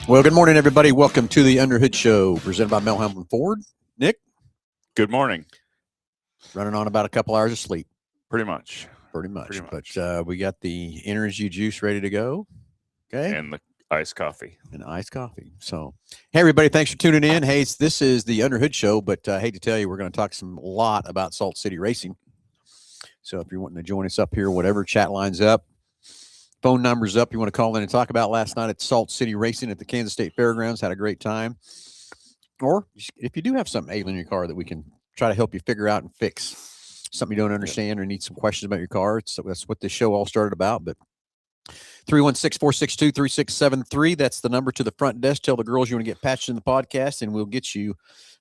Well, good morning, everybody. Welcome to the Under Hood Show, presented by Mel Hamlin Ford. Nick, Good morning. running on about a couple hours of sleep, Pretty much. pretty much. Pretty much. But we got the energy juice ready to go. Okay, And the iced coffee. and iced coffee. So, hey, everybody, thanks for tuning in. Hey, this is the Under Hood Show, but I hate to tell you, we're going to talk a lot about Salt City Racing. So, if you're wanting to join us up here, whatever, chat lines up. Phone numbers up. You want to call in and talk about last night at Salt City Racing at the Kansas State Fairgrounds. Had a great time. Or if you do have something ailing in your car that we can try to help you figure out and fix, something you don't understand or need some questions about your car, that's what this show all started about. But 316-462-3673, that's the number to the front desk. Tell the girls you want to get patched in the podcast, and we'll get you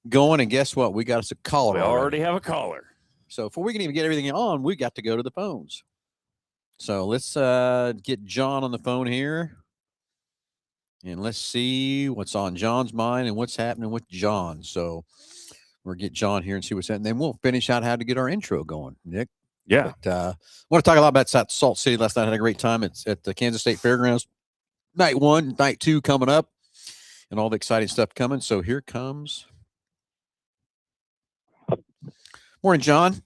going. And guess what? We got us a caller. We already have a caller. So before we can even get everything on, we got to go to the phones. So let's get John on the phone here. And let's see what's on John's mind and what's happening with John. So we'll get John here and see what's happening. Then we'll finish out how to get our intro going, Nick. Yeah. But I want to talk a lot about Salt City. Last night I had a great time. It's at the Kansas State Fairgrounds. Night 1, night 2 coming up, and all the exciting stuff coming. So here comes. Morning, John.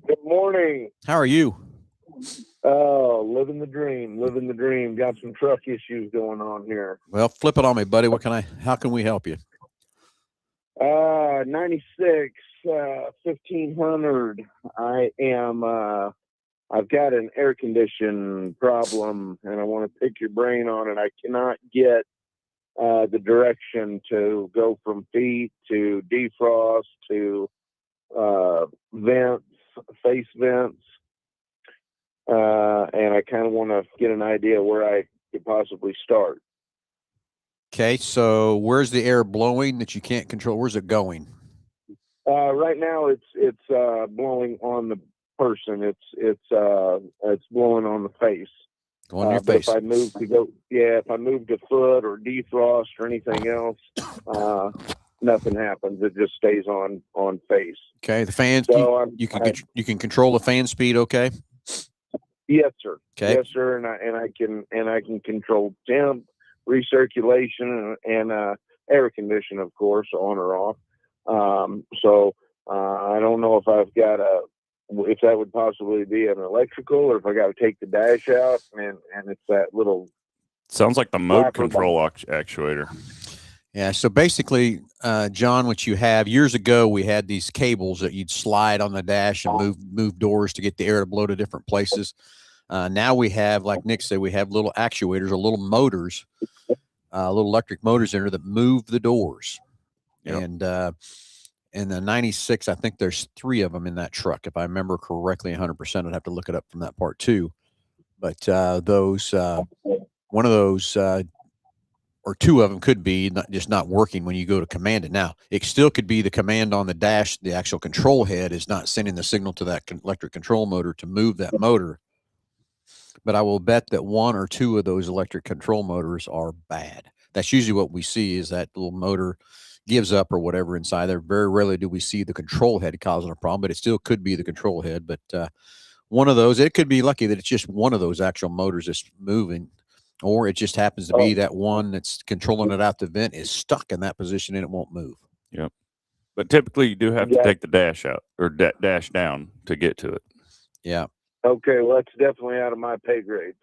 Good morning. How are you? Oh, living the dream. Got some truck issues going on here. Well, flip it on me, buddy. How can we help you? 96, 1500. I've got an air condition problem and I want to pick your brain on it. I cannot get the direction to go from feet to defrost to vents, face vents. And I kind of want to get an idea where I could possibly start. Okay, so where's the air blowing that you can't control? Where's it going? Right now, it's blowing on the person. It's blowing on the face. On your face. If I move to foot or defrost or anything else, nothing happens. It just stays on face. Okay, the fans. So you can control the fan speed. Okay. Yes, sir. Okay. Yes, sir. And I can control temp, recirculation, and air condition, of course, on or off. So I don't know if if that would possibly be an electrical, or if I got to take the dash out, and it's that little. Sounds like the mode control actuator. Yeah. So basically, John, what you have years ago, we had these cables that you'd slide on the dash and move doors to get the air to blow to different places. Now we have, like Nick said, we have little actuators or little motors, little electric motors in there that move the doors. Yep. And in the 96, I think there's 3 of them in that truck, if I remember correctly, 100%. I'd have to look it up from that part too. But one of those. Or 2 of them could be not working when you go to command it. Now, it still could be the command on the dash. The actual control head is not sending the signal to that electric control motor to move that motor. But I will bet that 1 or 2 of those electric control motors are bad. That's usually what we see, is that little motor gives up or whatever inside there. Very rarely do we see the control head causing a problem, but it still could be the control head. But one of those, it could be lucky that it's just one of those actual motors that's moving. Or it just happens to be that one that's controlling it out the vent is stuck in that position and it won't move. Yep. But typically you do have to take the dash out or dash down to get to it. Yeah. Okay. Well, that's definitely out of my pay grade.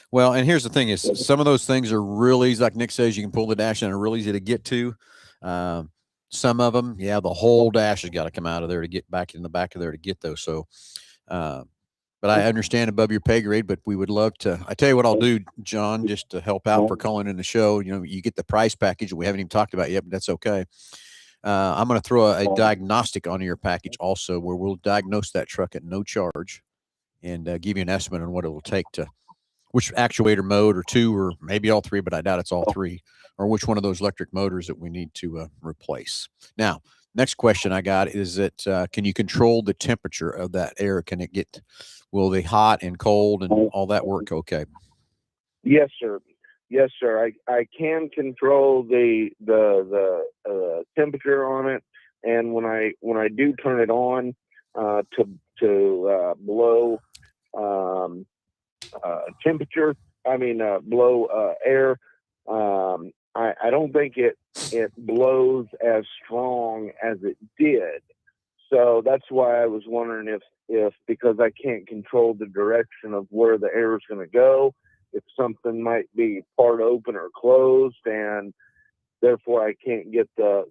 Well, and here's the thing is some of those things are really easy. Like Nick says, you can pull the dash and are really easy to get to. Some of them, the whole dash has got to come out of there to get back in the back of there to get those. So, but I understand above your pay grade, but we would love to. I tell you what I'll do, John, just to help out for calling in the show. You get the price package that we haven't even talked about yet, but that's okay. I'm going to throw a diagnostic onto your package also, where we'll diagnose that truck at no charge and give you an estimate on what it will take to, which actuator mode or 2, or maybe all 3, but I doubt it's all 3, or which one of those electric motors that we need to replace. Now, next question I got is that can you control the temperature of that air? Will the hot and cold and all that work okay? Yes, sir. Yes, sir. I can control the temperature on it, and when I do turn it on to blow temperature, blow air, I don't think it blows as strong as it did. So that's why I was wondering if because I can't control the direction of where the air is going to go, if something might be part open or closed, and therefore I can't get the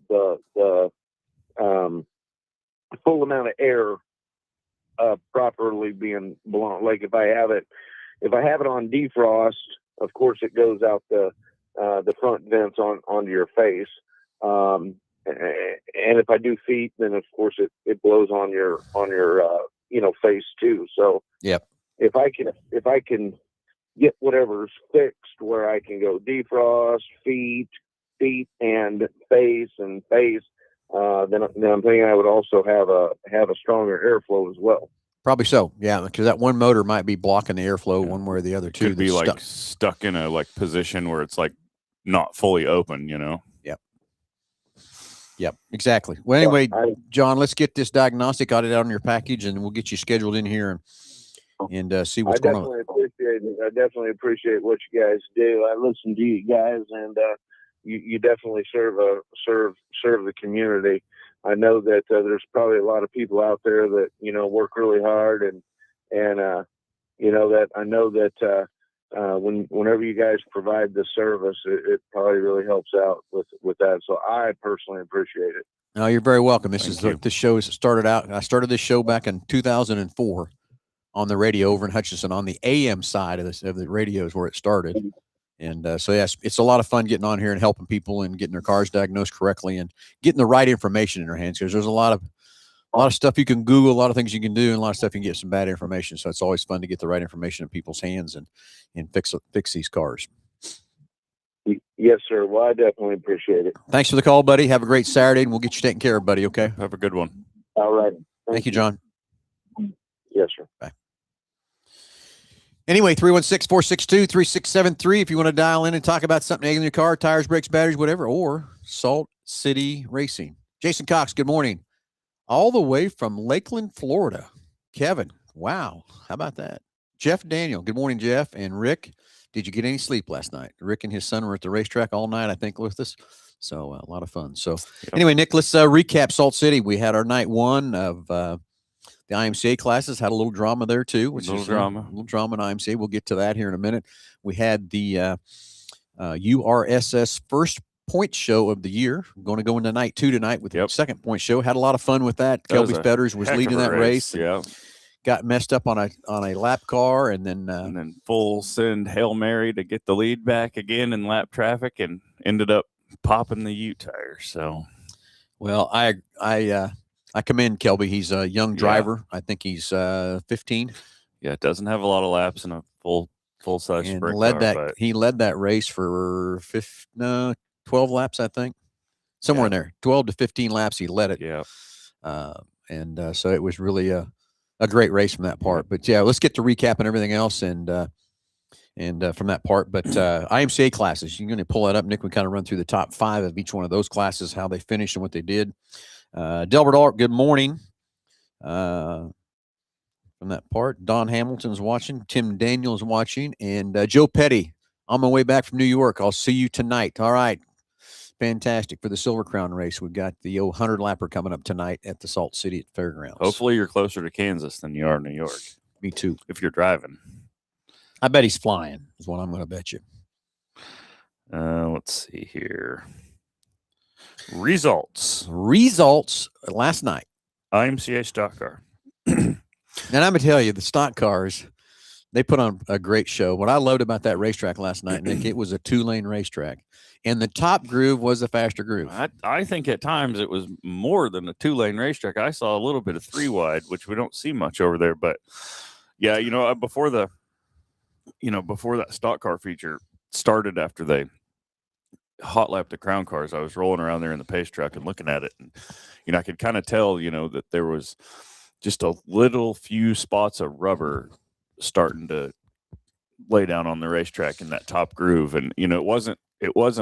full amount of air properly being blown. Like if I have it on defrost, of course it goes out the front vents onto your face. And if I do feet, then of course it blows on your face too. So Yep. If I can get whatever's fixed where I can go defrost, feet and face, then I'm thinking I would also have a stronger airflow as well. Probably so. Yeah, because that one motor might be blocking the airflow one way or the other too. Could be like stuck in a position where it's like not fully open, Yep, exactly. Well, anyway, John, let's get this diagnostic audit out on your package, and we'll get you scheduled in here and see what's going on. I definitely appreciate what you guys do. I listen to you guys, and you definitely serve the community. I know that there's probably a lot of people out there that work really hard, and that I know that whenever you guys provide the service, it probably really helps out with that. So I personally appreciate it. No, you're very welcome. This show started out. I started this show back in 2004 on the radio over in Hutchinson on the AM side of the radio is where it started. And so yes, it's a lot of fun getting on here and helping people and getting their cars diagnosed correctly and getting the right information in their hands, because there's a lot of stuff you can Google, a lot of things you can do, and a lot of stuff you can get some bad information. So it's always fun to get the right information in people's hands and fix these cars. Yes, sir. Well, I definitely appreciate it. Thanks for the call, buddy. Have a great Saturday, and we'll get you taken care of, buddy. Okay. Have a good one. All right. Thank you, John. Yes, sir. Bye. Anyway, 316-462-3673 if you want to dial in and talk about something in your car, tires, brakes, batteries, whatever, or Salt City Racing. Jason Cox, good morning. All the way from Lakeland, Florida. Kevin, wow. How about that? Jeff Daniel, good morning, Jeff. And Rick, did you get any sleep last night? Rick and his son were at the racetrack all night, I think, with us. So a lot of fun. So anyway, Nick, let's recap Salt City. We had our night one of the IMCA classes, had a little drama there too. A little drama in IMCA. We'll get to that here in a minute. We had the URSS first point show of the year. We're going to go into night two tonight with the second point show. Had a lot of fun with that. Kelby Fetters was leading that race. Yeah. Got messed up on a lap car and then full send Hail Mary to get the lead back again in lap traffic and ended up popping the U tire. So, well, I commend Kelby. He's a young driver. I think he's 15. Yeah, doesn't have a lot of laps in a full size sprint car. He led that race for 12 laps, I think, somewhere in there, 12 to 15 laps. He led it. Yeah, so it was really a great race from that part. But yeah, let's get to recap and everything else and from that part. But IMCA classes, you're going to pull that up, Nick. We kind of run through the top 5 of each one of those classes, how they finished and what they did. Delbert Art, good morning. From that part, Don Hamilton's watching, Tim Daniels watching, and Joe Petty on my way back from New York. I'll see you tonight. All right. Fantastic. For the Silver Crown race, we've got the 100 lapper coming up tonight at the Salt City Fairgrounds. Hopefully you're closer to Kansas than you are New York. Me too. If you're driving. I bet he's flying is what I'm going to bet you. Let's see here. Results last night. IMCA stock car. And I'm going to tell you, the stock cars, they put on a great show. What I loved about that racetrack last night, Nick, it was a 2-lane racetrack. And the top groove was a faster groove. I think at times it was more than a 2-lane racetrack. I saw a little bit of 3-wide, which we don't see much over there. But yeah, before that stock car feature started, after they hot lapped the crown cars, I was rolling around there in the pace truck and looking at it, and I could kind of tell that there was just a little few spots of rubber starting to lay down on the racetrack in that top groove. And it wasn't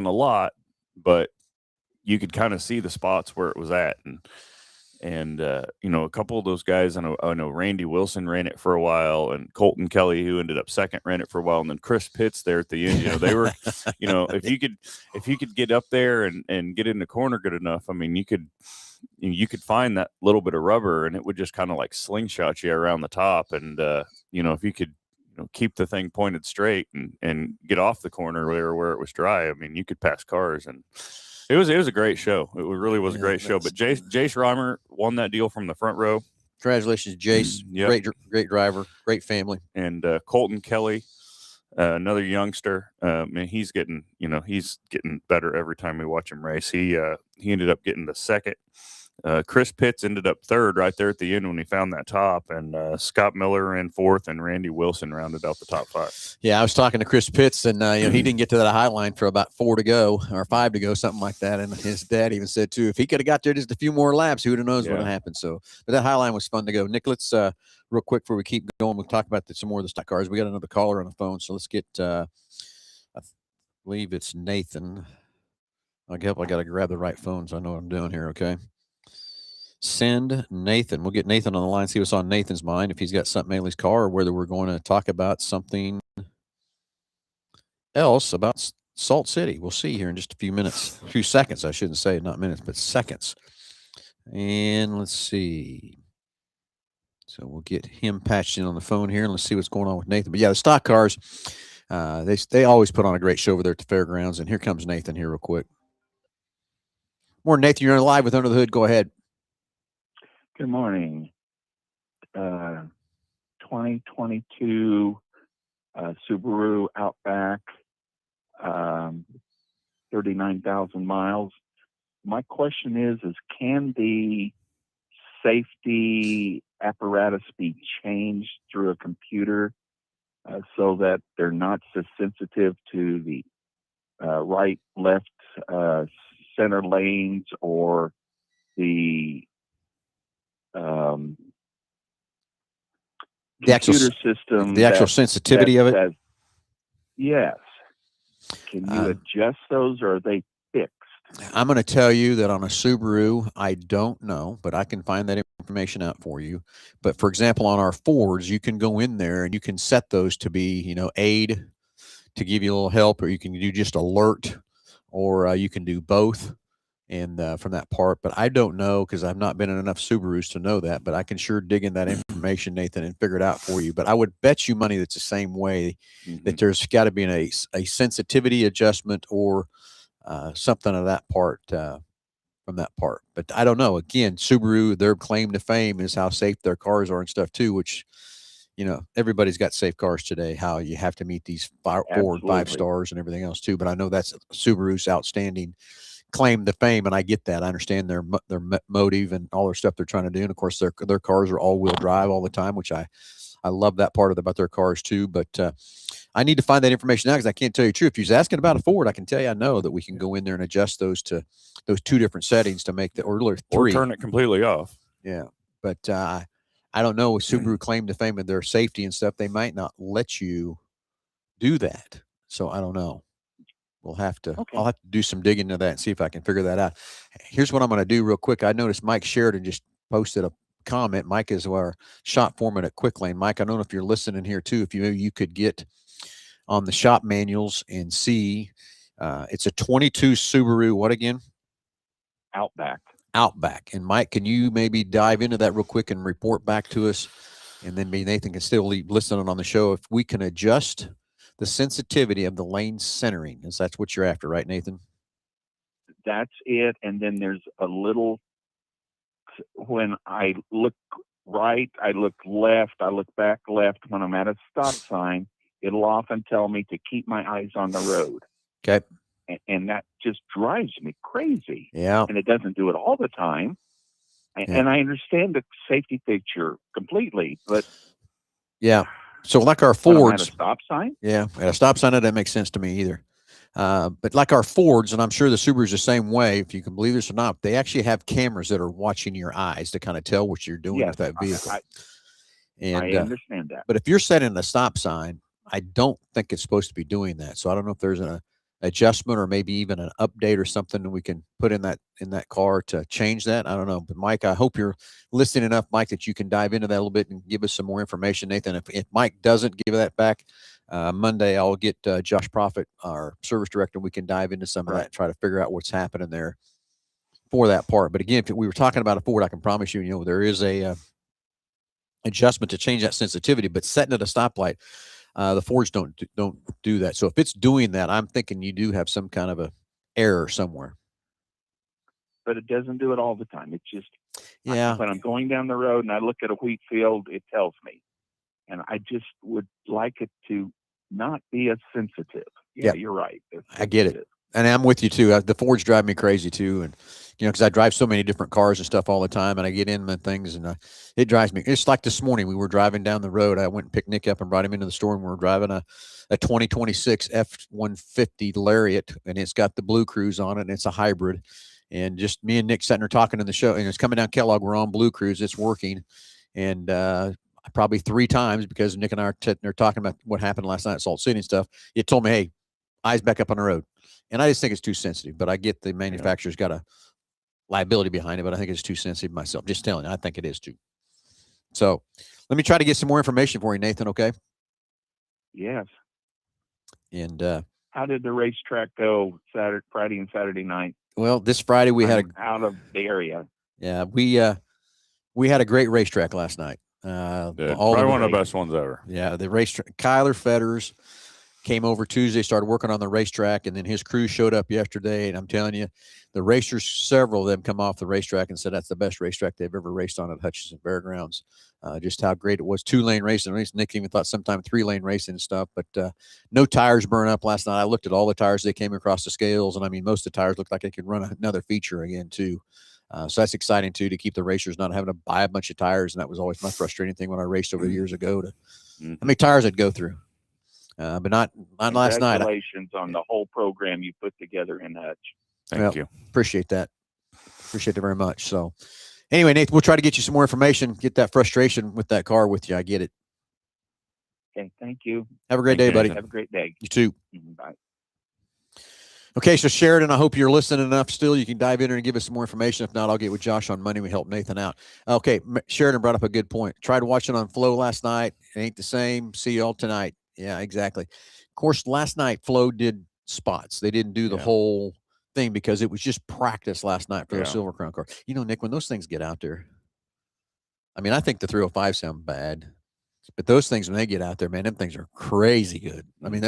a lot, but you could kind of see the spots where it was at. And you know, a couple of those guys, I know Randy Wilson ran it for a while, and Colton Kelly, who ended up second, ran it for a while, and then Chris Pitts there at the end. You know, they were, you know, if you could get up there and get in the corner good enough, I mean, you could find that little bit of rubber, and it would just kind of like slingshot you around the top. And you know, if you could, you know, keep the thing pointed straight and get off the corner where it was dry, I mean, you could pass cars. And it was a great show. It really was a great show. But Jace Reimer won that deal from the front row. Congratulations, Jace. Yep. Great driver, great family. And Colton Kelly, another youngster. Man, he's getting better every time we watch him race. He ended up getting the second. Chris Pitts ended up third right there at the end when he found that top, and Scott Miller ran fourth, and Randy Wilson rounded out the top 5. Yeah, I was talking to Chris Pitts, and you know, he didn't get to that high line for about 4 to go or 5 to go, something like that. And his dad even said too, if he could have got there just a few more laps, who knows what would have happened. So, but that high line was fun to go. Nick, let's real quick before we keep going, we'll talk about some more of the stock cars. We got another caller on the phone, so let's get. I believe it's Nathan. I got to grab the right phone, so I know what I'm doing here. Okay. Send Nathan. We'll get Nathan on the line, see what's on Nathan's mind, if he's got something in his car, or whether we're going to talk about something else about Salt City. We'll see here in just a few seconds. I shouldn't say not minutes, but seconds. And let's see. So we'll get him patched in on the phone here, and let's see what's going on with Nathan. But yeah, the stock cars, they always put on a great show over there at the fairgrounds. And here comes Nathan here real quick. Morning, Nathan. You're live with Under the Hood. Go ahead. Good morning. 2022 Subaru Outback, 39,000 miles. My question is can the safety apparatus be changed through a computer so that they're not so sensitive to the right, left, center lanes, or the computer system, the actual sensitivity of it? Yes. Can you adjust those, or are they fixed? I'm going to tell you that on a Subaru, I don't know, but I can find that information out for you. But for example, on our Fords, you can go in there and you can set those to be, you know, aid to give you a little help, or you can do just alert, or you can do both. And from that part, but I don't know, because I've not been in enough Subarus to know that, but I can sure dig in that information, Nathan, and figure it out for you. But I would bet you money that's the same way, that there's got to be a sensitivity adjustment or something of that part from that part. But I don't know. Again, Subaru, their claim to fame is how safe their cars are and stuff too, which, you know, everybody's got safe cars today, how you have to meet these 4 and 5 stars and everything else too. But I know that's Subaru's outstanding claim to fame, and I get that. I understand their motive and all their stuff they're trying to do, and of course their cars are all-wheel drive all the time, which I love that part about their cars too. But I need to find that information out, because I can't tell you the truth. If you're asking about a Ford, I can tell you I know that we can go in there and adjust those to those 2 different settings to make or 3, or turn it completely off. Yeah, but I don't know. With Subaru claim to fame and their safety and stuff, they might not let you do that. So I don't know. We'll have to. Okay. I'll have to do some digging into that and see if I can figure that out. Here's what I'm going to do real quick. I noticed Mike Sheridan just posted a comment. Mike is our shop foreman at Quick Lane. Mike, I don't know if you're listening here too. If you could get on the shop manuals and see, it's a 22 Subaru. What again? Outback. And Mike, can you maybe dive into that real quick and report back to us? And then Nathan can still leave listening on the show. If we can adjust the sensitivity of the lane centering, is that's what you're after, right, Nathan? That's it. And then there's a little, when I look right, I look left, I look back left. When I'm at a stop sign, it'll often tell me to keep my eyes on the road. Okay. And that just drives me crazy. Yeah. And it doesn't do it all the time. And I understand the safety feature completely, but yeah. So like our when I'm Fords, at a stop sign. yeah, at a stop sign, that doesn't make sense to me either. But like our Fords, and I'm sure the Subaru's the same way, if you can believe this or not, they actually have cameras that are watching your eyes to kind of tell what you're doing with that vehicle. I understand that. But if you're setting a stop sign, I don't think it's supposed to be doing that. So I don't know if there's adjustment or maybe even an update or something that we can put in that car to change that. I don't know. But Mike, I hope you're listening enough, Mike, that you can dive into that a little bit and give us some more information. Nathan, if Mike doesn't give that back, Monday, I'll get Josh Profit, our service director. We can dive into some of that and try to figure out what's happening there for that part. But again, if we were talking about a Ford, I can promise you, there is a adjustment to change that sensitivity, but setting at a stoplight, the Fords don't do that. So if it's doing that, I'm thinking you do have some kind of a error somewhere. But it doesn't do it all the time. It's just Yeah. when I'm going down the road and I look at a wheat field, it tells me, and I just would like it to not be as sensitive. Yeah, you're right. I get it. And I'm with you too. The Fords drive me crazy too. And, because I drive so many different cars and stuff all the time, and I get in the things, and it drives me. It's like this morning, we were driving down the road. I went and picked Nick up and brought him into the store, and we were driving a 2026 F-150 Lariat, and it's got the Blue Cruise on it, and it's a hybrid. And just me and Nick sitting there talking in the show, and it's coming down Kellogg. We're on Blue Cruise. It's working. And probably 3 times, because Nick and I are talking about what happened last night at Salt City and stuff, it told me, hey, eyes back up on the road. And I just think it's too sensitive, but I get the manufacturer's got a liability behind it, but I think it's too sensitive myself. Just telling you, I think it is too. So let me try to get some more information for you, Nathan, okay? Yes. And how did the racetrack go Friday and Saturday night? Well, this Friday we had out of the area. Yeah, we had a great racetrack last night. Probably one of the best ones ever. Yeah, the racetrack. Kyler Fetters came over Tuesday, started working on the racetrack, and then his crew showed up yesterday. And I'm telling you, the racers, several of them come off the racetrack and said that's the best racetrack they've ever raced on at Hutchinson Fairgrounds. Just how great it was. 2-lane racing. Nick even thought sometime 3-lane racing and stuff, but no tires burn up last night. I looked at all the tires they came across the scales, and I mean, most of the tires looked like they could run another feature again too. So that's exciting too, to keep the racers not having to buy a bunch of tires. And that was always my frustrating thing when I raced over the years ago, to how many tires I'd go through. But not last night. Congratulations on the whole program you put together in Hutch. Thank you. Appreciate that. Appreciate it very much. So anyway, Nathan, we'll try to get you some more information, get that frustration with that car with you. I get it. Okay. Thank you. Have a great day, buddy. Have a great day. You too. Bye. Okay, so Sheridan, I hope you're listening enough still. You can dive in and give us some more information. If not, I'll get with Josh on Monday. We help Nathan out. Okay, Sheridan brought up a good point. Tried watching on Flow last night. It ain't the same. See y'all tonight. Yeah, exactly. Of course, last night Flow did spots. They didn't do the whole thing because it was just practice last night for the Silver Crown car. Nick, when those things get out there, I mean, I think the 305 sound bad. But those things, when they get out there, man, them things are crazy good. I mean,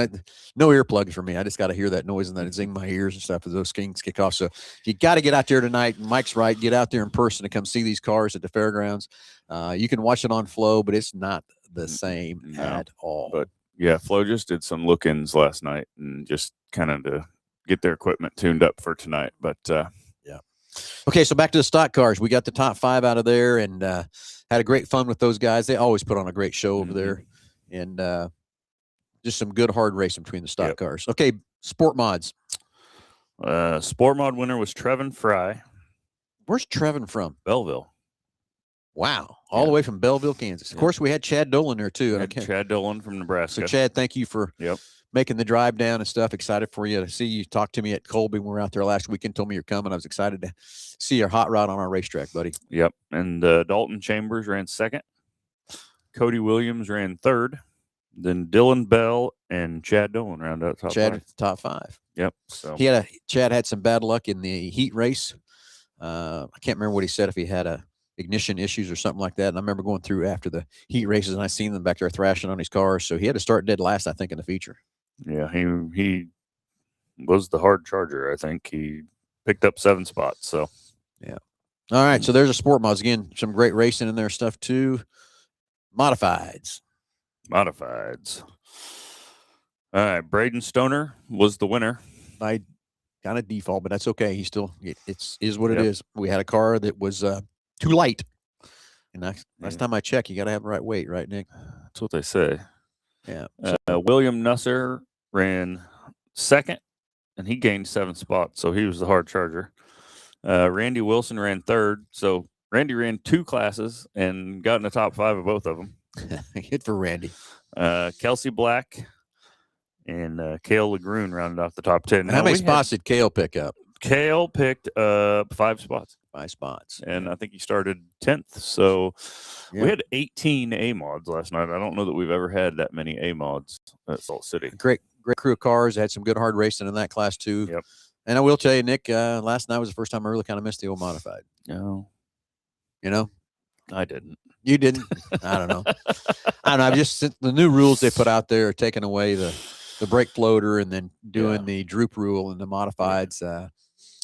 no earplugs for me. I just got to hear that noise and that it's in my ears and stuff as those things kick off. So you got to get out there tonight. Mike's right. Get out there in person to come see these cars at the fairgrounds. You can watch it on Flow, but it's not the same at all. But yeah, Flow just did some look-ins last night and just kind of to get their equipment tuned up for tonight. But okay, so back to the stock cars. We got the top 5 out of there, and had a great fun with those guys. They always put on a great show over there, and just some good hard racing between the stock cars. Okay, sport mods. Sport mod winner was Trevin Fry. Where's Trevin from? Belleville. Wow, all the way from Belleville, Kansas. Of course, we had Chad Dolan there too. Chad Dolan from Nebraska. So Chad, thank you for making the drive down and stuff. Excited for you to see you. Talked to me at Colby when we were out there last weekend. Told me you're coming. I was excited to see your hot rod on our racetrack, buddy. Yep. And Dalton Chambers ran 2nd. Cody Williams ran 3rd. Then Dylan Bell and Chad Dolan round out top 5. Top 5. Yep. So Chad had some bad luck in the heat race. I can't remember what he said, if he had a ignition issues or something like that. And I remember going through after the heat races, and I seen them back there thrashing on his car. So he had to start dead last, I think, in the feature. Yeah, he was the hard charger. I think he picked up 7 spots. So yeah. All right. So there's a sport mods again. Some great racing in there stuff too. Modifieds. All right. Braden Stoner was the winner by kind of default, but that's okay. He still is what it is. We had a car that was too light, and last time I checked, you got to have the right weight, right, Nick? That's what they say. Yeah. William Nusser ran 2nd, and he gained 7 spots, so he was the hard charger. Randy Wilson ran 3rd, so Randy ran 2 classes and got in the top 5 of both of them. Good for Randy. Kelsey Black and Kale Lagroon rounded off the top 10. How Now, many we had- spots did Kale pick up? Kale picked up 5 spots, 5 spots. and I think he started 10th. So Yeah. we had 18 A mods last night. I don't know that we've ever had that many A mods at Salt City. Great crew of cars. Had some good hard racing in that class too. Yep. And I will tell you, Nick, last night was the first time I really kind of missed the old modified. No, You know, I didn't. you didn't. I don't know. I don't know. I've just the new rules they put out there are taking away the brake floater and then doing Yeah. the droop rule and the modifieds.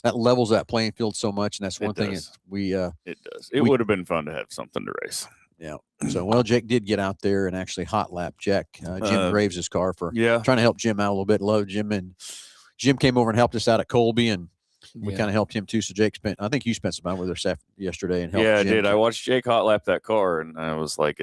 That levels that playing field so much, and that's one thing does. that we. It does. It We- would have been fun to have something to race. So well, Jake did get out there and actually hot lap Jack Jim Graves' car for Yeah. trying to help Jim out a little bit. Love Jim, and Jim came over and helped us out at Colby, and we Yeah. kind of helped him too. So Jake spent, I think you spent some time with us yesterday and helped. Yeah, I Jim. did. I watched Jake hot lap that car, and I was like,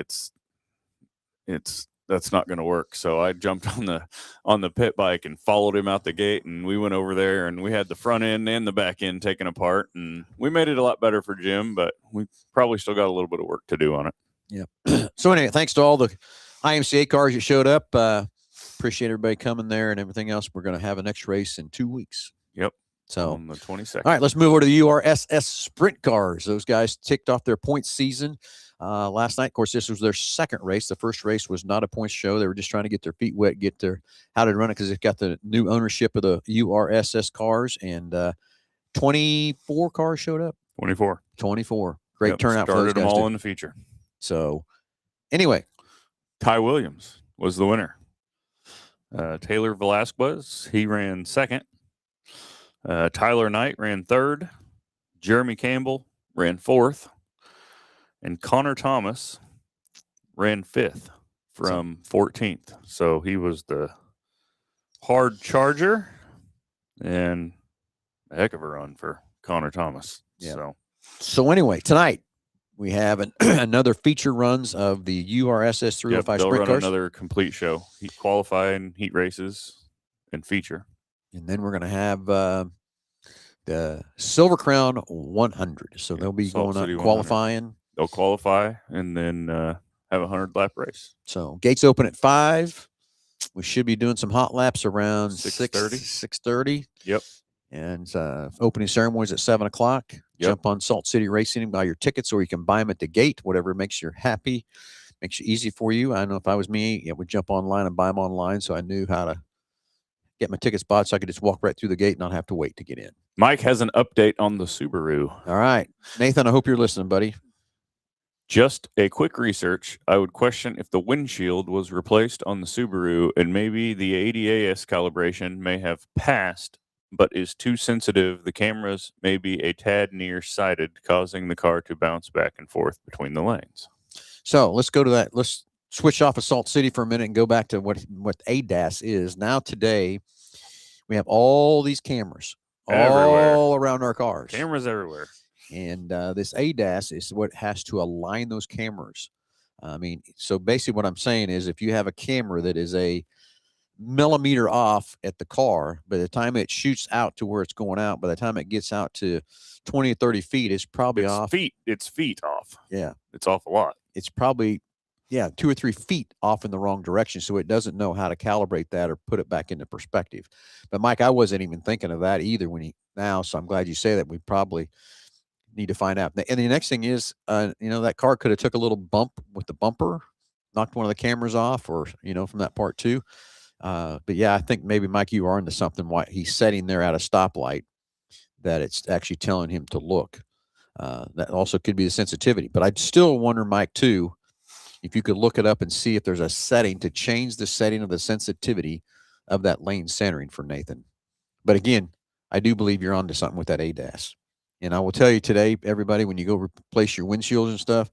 that's not going to work. So I jumped on the pit bike and followed him out the gate, and we went over there, and we had the front end and the back end taken apart, and we made it a lot better for Jim, but we probably still got a little bit of work to do on it. So anyway, thanks to all the IMCA cars that showed up. Appreciate everybody coming there and everything else. We're going to have a next race in 2 weeks. Yep. So On the 22nd. all right, let's move over to the URSS Sprint cars. Those guys ticked off their points season last night. Of course, this was their second race. The first race was not a points show. They were just trying to get their feet wet, get their how to run it because they've got the new ownership of the URSS cars, and 24 cars showed up. 24. 24. Great Yep, turnout for those started them guys. all too. in the feature. So anyway, Ty Williams was the winner. Taylor Velasquez, he ran second. Tyler Knight ran third. Jeremy Campbell ran fourth. And Connor Thomas ran fifth from 14th. So he was the hard charger, and a heck of a run for Connor Thomas. Yeah. So anyway, tonight we have another feature runs of the URSS 305 they'll sprint run cars. another complete show. Heat qualifying, heat races, and feature. And then we're going to have the Silver Crown 100. So they'll be Salt going City up 100. qualifying. They'll qualify and then have a 100-lap race. So gates open at 5. We should be doing some hot laps around 6:30. 6:30. Yep. And opening ceremonies at 7 o'clock. Yep. Jump on Salt City Racing and buy your tickets, or you can buy them at the gate, whatever makes you happy, makes it easy for you. I know if I was me, I would jump online and buy them online, so I knew how to get my ticket spot so I could just walk right through the gate and not have to wait to get in. Mike has an update on the Subaru. All right. Nathan, I hope you're listening, buddy. Just a quick research. I would question if the windshield was replaced on the Subaru and maybe the ADAS calibration may have passed, but is too sensitive. The cameras may be a tad nearsighted, causing the car to bounce back and forth between the lanes. So let's go to that. Let's switch off of Salt City for a minute and go back to what ADAS is. Now today, we have all these cameras Everywhere. all around our cars. Cameras everywhere. And this ADAS is what has to align those cameras. I mean, so basically what I'm saying is if you have a camera that is a millimeter off at the car, by the time it shoots out to where it's going out, by the time it gets out to 20 or 30 feet, it's probably off. It's feet off. Yeah. It's off a lot. It's probably, 2 or 3 feet off in the wrong direction. So it doesn't know how to calibrate that or put it back into perspective. But Mike, I wasn't even thinking of that either so I'm glad you say that. We probably need to find out. And the next thing is, that car could have took a little bump with the bumper, knocked one of the cameras off, or, from that part too. But yeah, I think maybe Mike, you are into something. Why he's sitting there at a stoplight, that it's actually telling him to look. That also could be the sensitivity. But I'd still wonder, Mike, too, if you could look it up and see if there's a setting to change the setting of the sensitivity of that lane centering for Nathan. But again, I do believe you're onto something with that ADAS. And I will tell you today, everybody, when you go replace your windshields and stuff,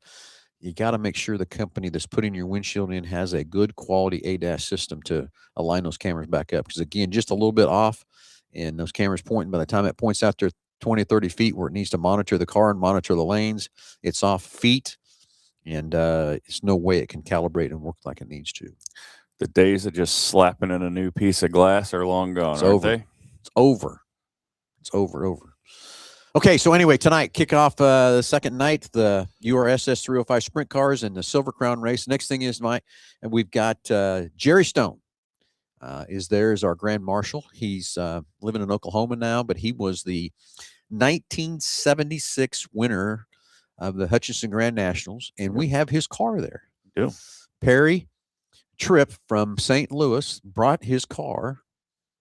you got to make sure the company that's putting your windshield in has a good quality ADAS system to align those cameras back up. Because again, just a little bit off, and those cameras pointing, by the time it points out to 20 or 30 feet where it needs to monitor the car and monitor the lanes, it's off feet, and it's no way it can calibrate and work like it needs to. The days of just slapping in a new piece of glass are long gone, It's aren't over. they? It's over. It's over. Okay, so anyway, tonight, kick off the second night, the URSS 305 sprint cars and the Silver Crown race. Next thing is, Mike, and we've got Jerry Stone. is there as our grand marshal. He's living in Oklahoma now, but he was the 1976 winner of the Hutchinson Grand Nationals, and we have his car there. Do. Perry Tripp from St. Louis brought his car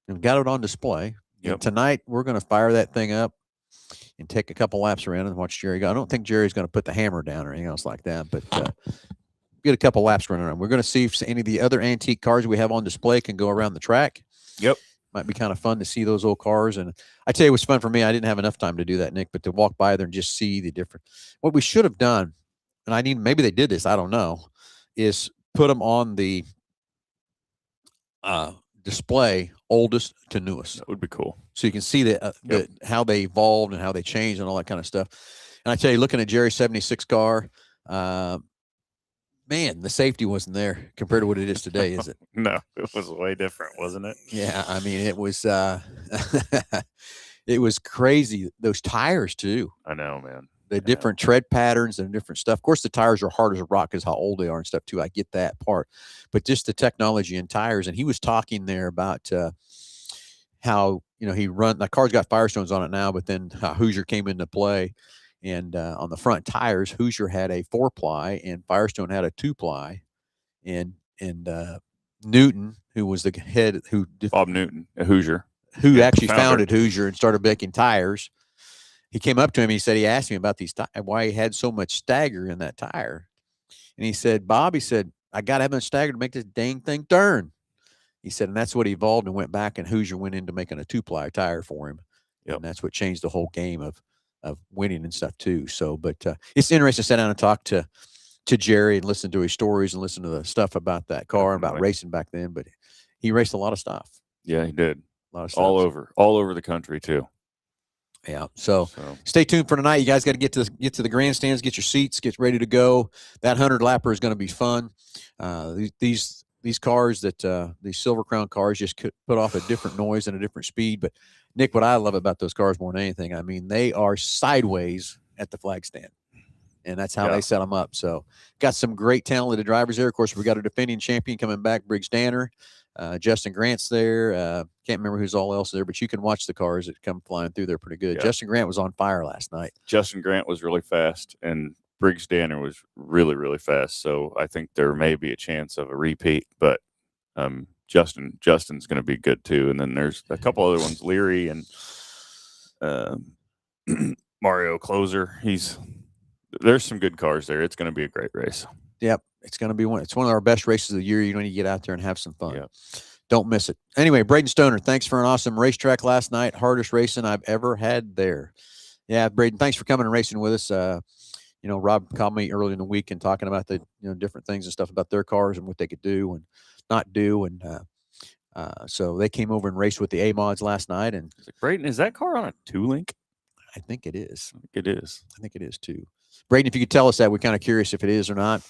and got it on display. Yep. And tonight we're going to fire that thing up and take a couple laps around and watch Jerry go. I don't think Jerry's going to put the hammer down or anything else like that, but get a couple laps running around. We're going to see if any of the other antique cars we have on display can go around the track. Yep. Might be kind of fun to see those old cars. And I tell you, it was fun for me. I didn't have enough time to do that, Nick, but to walk by there and just see the different, what we should have done, and maybe they did this, I don't know, is put them on the display oldest to newest. That would be cool. So you can see the how they evolved and how they changed and all that kind of stuff. And I tell you, looking at Jerry's 76 car, man, the safety wasn't there compared to what it is today, is it? No, it was way different, wasn't it? Yeah, I mean, it was it was crazy. Those tires too, I know, man. the different tread patterns and different stuff. Of course, the tires are hard as a rock because how old they are and stuff too. I get that part, but just the technology in tires. And he was talking there about how the car's got Firestones on it now, but then how Hoosier came into play. And on the front tires, Hoosier had a 4-ply and Firestone had a 2-ply. And Newton, who was the head, Bob Newton, a Hoosier, who actually founder. founded Hoosier and started making tires, he came up to him. He said, he asked me about these why he had so much stagger in that tire. And he said, Bob, he said, I got to have much stagger to make this dang thing turn. He said, and that's what evolved and went back, and Hoosier went into making a 2-ply tire for him. Yep. And that's what changed the whole game of winning and stuff too. So, but it's interesting to sit down and talk to Jerry and listen to his stories and listen to the stuff about that car and about racing back then. But he raced a lot of stuff. Yeah, he did. A lot of stuff. All over the country too. Yeah. So stay tuned for tonight. You guys got to get to the grandstands, get your seats, get ready to go. That 100-lapper is going to be fun. These cars these Silver Crown cars just could put off a different noise and a different speed. But Nick, what I love about those cars more than anything, I mean, they are sideways at the flag stand, and that's how they set them up. So got some great talented drivers there. Of course, we got a defending champion coming back, Briggs Danner. Justin Grant's there. Can't remember who's all else there, but you can watch the cars that come flying through there pretty good. Yeah. Justin Grant was on fire last night. Justin Grant was really fast, and Briggs Danner was really, really fast. So I think there may be a chance of a repeat, but Justin's going to be good too. And then there's a couple other ones, Leary and Mario Closer. There's some good cars there. It's going to be a great race. Yep. It's going to be it's one of our best races of the year. You need to get out there and have some fun. Yep. Don't miss it. Anyway, Braden Stoner, thanks for an awesome racetrack last night. Hardest racing I've ever had there. Yeah, Braden, thanks for coming and racing with us. Rob called me early in the week and talking about the different things and stuff about their cars and what they could do and not do. And so they came over and raced with the A-Mods last night. And Braden, is that car on a 2-link? I think it is. I think it is. I think it is too. Braden, if you could tell us that, we're kind of curious if it is or not.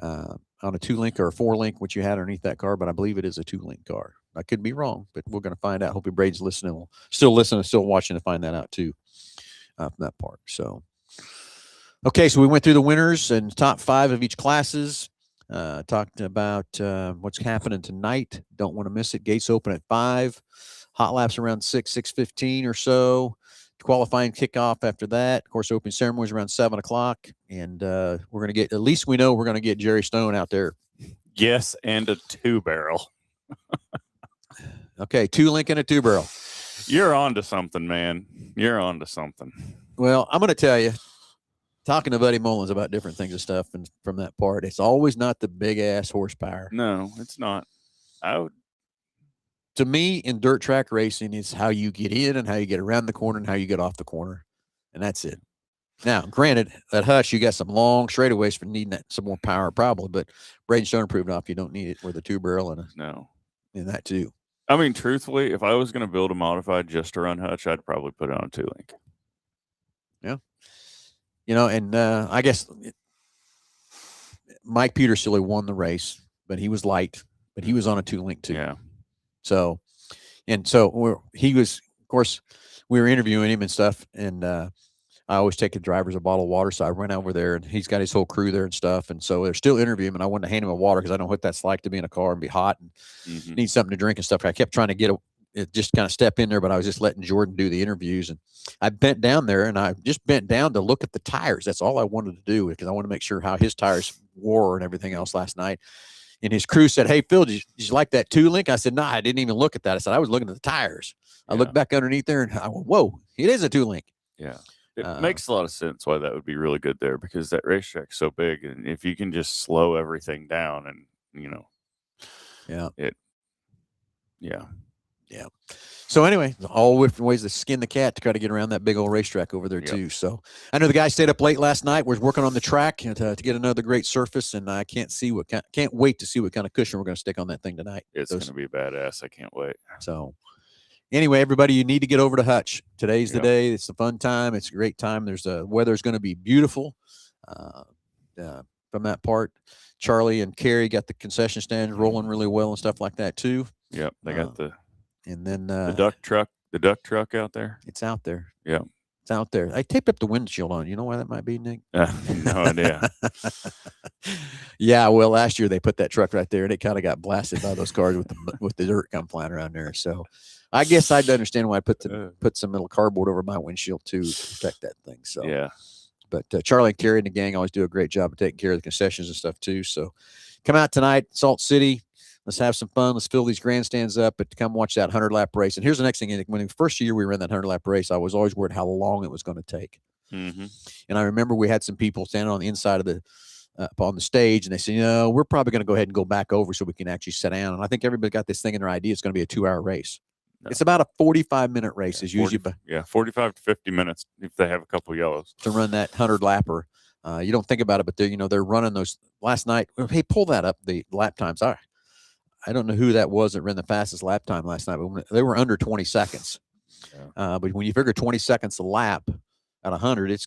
On a 2-link or a 4-link, what you had underneath that car, but I believe it is a 2-link car. I could be wrong, but we're going to find out. Hopefully Braden's listening. We'll still listen and still watching to find that out too, from that part. So, okay, so we went through the winners and top 5 of each classes. Talked about what's happening tonight. Don't want to miss it. Gates open at 5. Hot laps around 6:15 or so. Qualifying kickoff after that. Of course, opening ceremony is around 7 o'clock. And we're going to get, at least we know we're going to get Jerry Stone out there. Yes, and a 2-barrel. Okay, 2-link and a 2-barrel. You're on to something, man. You're on to something. Well, I'm going to tell you, talking to Buddy Mullins about different things and stuff, and from that part, it's always not the big-ass horsepower. No, it's not. To me, in dirt track racing, it's how you get in and how you get around the corner and how you get off the corner. And that's it. Now, granted, at Hutch, you got some long straightaways for needing some more power, probably. But Braden Stoner proved off you don't need it with a 2-barrel and that too. I mean, truthfully, if I was going to build a modified just to run Hutch, I'd probably put it on a 2-link. Yeah. And I guess Mike Petersilly won the race, but he was light, but he was on a 2-link too. Yeah. So he was, of course, we were interviewing him and stuff. And I always take the drivers a bottle of water. So I went over there and he's got his whole crew there and stuff. And so they're still interviewing him. And I wanted to hand him a water because I know what that's like to be in a car and be hot and Mhm. need something to drink and stuff. I kept trying to get it just kind of step in there, but I was just letting Jordan do the interviews. And I bent down there and I just bent down to look at the tires. That's all I wanted to do because I want to make sure how his tires wore and everything else last night. And his crew said, "Hey, Phil, did you like that 2-link?" I said, "No, I didn't even look at that." I said, "I was looking at the tires." I Yeah. looked back underneath there and I went, "Whoa, it is a 2-link." Yeah. It Uh, makes a lot of sense why that would be really good there because that racetrack's so big. And if you can just slow everything down and, Yeah. yeah. So anyway, all different ways to skin the cat to try to get around that big old racetrack over there Yep. too. So I know the guy stayed up late last night. Was working on the track to get another great surface, and I can't wait to see what kind of cushion we're going to stick on that thing tonight. It's going to be badass. I can't wait. So anyway, everybody, you need to get over to Hutch. Today's the Yep. day. It's a fun time. It's a great time. There's weather's going to be beautiful from that part. Charlie and Carrie got the concession stands rolling really well and stuff like that too. Yep. They got And then the duck truck out there. it's out there. Yeah. It's out there. I taped up the windshield on. You know why that might be, Nick? No idea. Yeah, well, last year they put that truck right there, and it kind of got blasted by those cars with the dirt come flying around there. So, I guess I'd understand why I put some little cardboard over my windshield too to protect that thing. So, Yeah. But Charlie and Carrie and the gang always do a great job of taking care of the concessions and stuff too. So, come out tonight, Salt City. Let's have some fun. Let's fill these grandstands up, but come watch that 100-lap race. And here's the next thing. When the first year we ran that 100-lap race, I was always worried how long it was going to take. Mm-hmm. And I remember we had some people standing on the inside of the on the stage, and they said, we're probably going to go ahead and go back over so we can actually sit down. And I think everybody got this thing in their idea. It's going to be a 2-hour race. No. It's about a 45-minute race is usually 45 to 50 minutes if they have a couple yellows to run that 100-lapper. You don't think about it, but they're running those last night. Hey, pull that up, the lap times. I don't know who that was that ran the fastest lap time last night, but they were under 20 seconds. Yeah. But when you figure 20 seconds a lap at 100, it's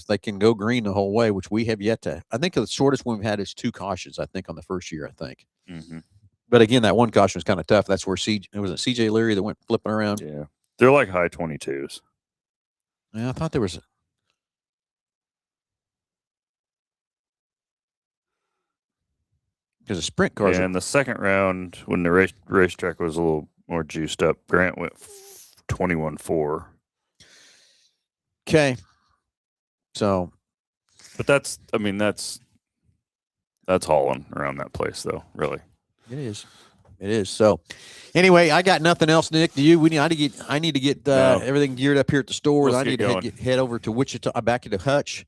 they can go green the whole way, which we have yet to. I think the shortest one we've had is 2 cautions, I think, on the first year, I think. Mm-hmm. But again, that one caution was kind of tough. That's where it was CJ Leary that went flipping around. Yeah. They're like high 22s. Yeah, I thought there was because the sprint cars. And the second round, when the racetrack was a little more juiced up, Grant went 21-4. Okay. So, but that's hauling around that place, though. Really, it is. So, anyway, I got nothing else, Nick. Do you? I need to get everything geared up here at the stores. I need to head over to Wichita, back into Hutch.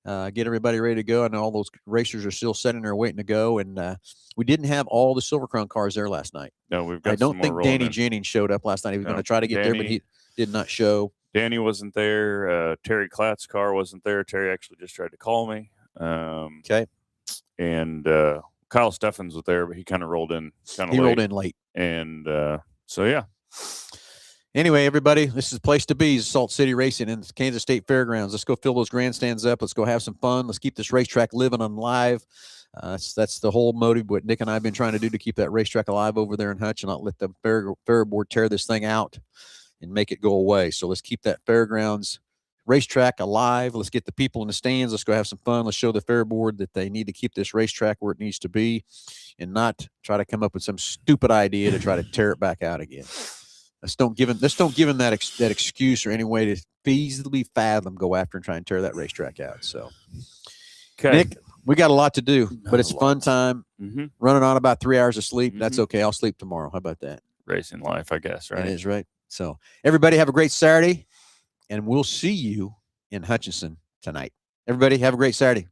Get everybody ready to go. I know all those racers are still sitting there waiting to go, and we didn't have all the Silver Crown cars there last night. No, we've got. I don't think Danny Jennings showed up last night. He was going to try to get there, but he did not show. Danny wasn't there. Terry Klatt's car wasn't there. Terry actually just tried to call me. Okay. And Kyle Steffens was there, but he kind of rolled in. He rolled in late. And so yeah. Anyway, everybody, this is the place to be. Salt City Racing in the Kansas State Fairgrounds. Let's go fill those grandstands up. Let's go have some fun. Let's keep this racetrack living and alive. That's the whole motive, what Nick and I have been trying to do to keep that racetrack alive over there in Hutch and not let the fair board tear this thing out and make it go away. So let's keep that fairgrounds racetrack alive. Let's get the people in the stands. Let's go have some fun. Let's show the fair board that they need to keep this racetrack where it needs to be and not try to come up with some stupid idea to try to tear it back out again. Let's don't give them that excuse or any way to feasibly fathom go after and try and tear that racetrack out. So, okay. Nick, we got a lot to do, but it's a fun time. Mm-hmm. Running on about 3 hours of sleep. That's okay. I'll sleep tomorrow. How about that? Racing life, I guess, right? That is right. So, everybody have a great Saturday, and we'll see you in Hutchinson tonight. Everybody have a great Saturday.